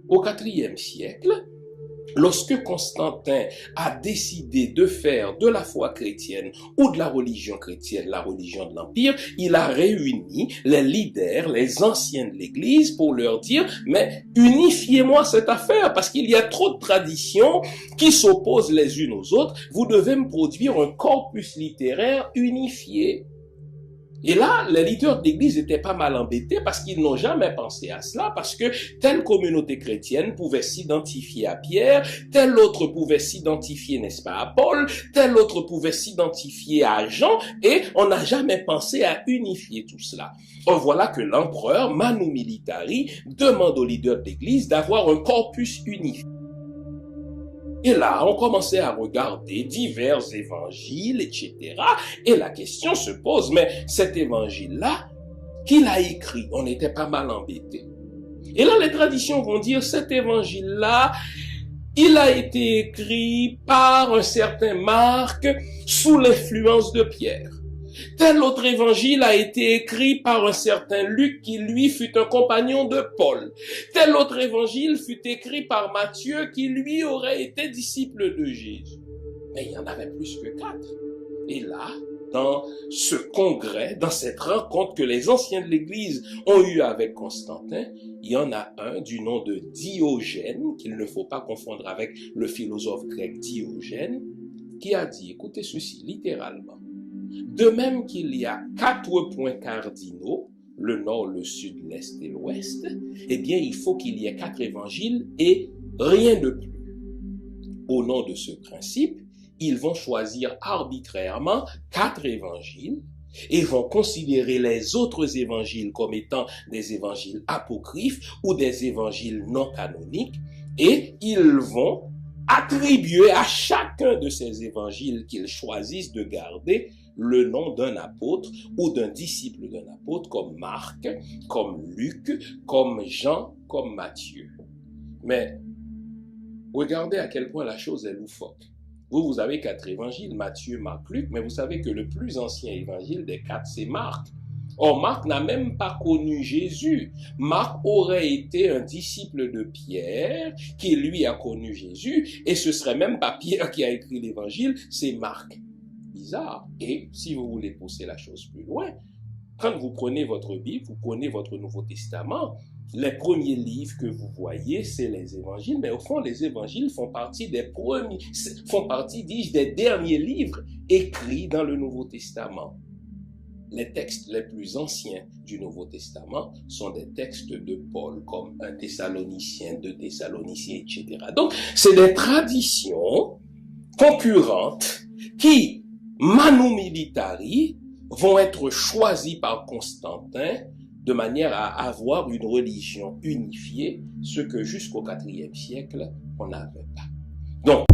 Au IVe siècle, lorsque Constantin a décidé de faire de la foi chrétienne ou de la religion chrétienne la religion de l'Empire, il a réuni les leaders, les anciens de l'Église pour leur dire « Mais unifiez-moi cette affaire parce qu'il y a trop de traditions qui s'opposent les unes aux autres. Vous devez me produire un corpus littéraire unifié. » Et là, les leaders d'église étaient pas mal embêtés parce qu'ils n'ont jamais pensé à cela, parce que telle communauté chrétienne pouvait s'identifier à Pierre, telle autre pouvait s'identifier, n'est-ce pas, à Paul, telle autre pouvait s'identifier à Jean, et on n'a jamais pensé à unifier tout cela. Or, voilà que l'empereur, Manu Militari, demande aux leaders d'église d'avoir un corpus unifié. Et là, on commençait à regarder divers évangiles, etc. Et la question se pose, mais cet évangile-là, qui l'a écrit? On était pas mal embêtés. Et là, les traditions vont dire, cet évangile-là, il a été écrit par un certain Marc sous l'influence de Pierre. Tel autre évangile a été écrit par un certain Luc qui, lui, fut un compagnon de Paul. Tel autre évangile fut écrit par Matthieu qui, lui, aurait été disciple de Jésus. Mais il y en avait plus que 4. Et là, dans ce congrès, dans cette rencontre que les anciens de l'Église ont eue avec Constantin, il y en a un du nom de Diogène, qu'il ne faut pas confondre avec le philosophe grec Diogène, qui a dit, écoutez ceci littéralement, de même qu'il y a 4 points cardinaux, le nord, le sud, l'est et l'ouest, eh bien, il faut qu'il y ait 4 évangiles et rien de plus. Au nom de ce principe, ils vont choisir arbitrairement 4 évangiles et vont considérer les autres évangiles comme étant des évangiles apocryphes ou des évangiles non canoniques, et ils vont attribuer à chacun de ces évangiles qu'ils choisissent de garder le nom d'un apôtre ou d'un disciple d'un apôtre comme Marc, comme Luc, comme Jean, comme Matthieu. Mais regardez à quel point la chose est loufoque. Vous avez 4 évangiles, Matthieu, Marc, Luc, mais vous savez que le plus ancien évangile des 4, c'est Marc. Or, Marc n'a même pas connu Jésus. Marc aurait été un disciple de Pierre qui, lui, a connu Jésus, et ce serait même pas Pierre qui a écrit l'évangile, c'est Marc. Bizarre. Et si vous voulez pousser la chose plus loin, quand vous prenez votre Bible, vous prenez votre Nouveau Testament, les premiers livres que vous voyez, c'est les évangiles, mais au fond, les évangiles font partie des premiers, font partie, dis-je, des derniers livres écrits dans le Nouveau Testament. Les textes les plus anciens du Nouveau Testament sont des textes de Paul, comme 1 Thessaloniciens, 2 Thessaloniciens, etc. Donc, c'est des traditions concurrentes qui, Manu Militari, vont être choisies par Constantin de manière à avoir une religion unifiée, ce que jusqu'au IVe siècle, on n'avait pas. Donc,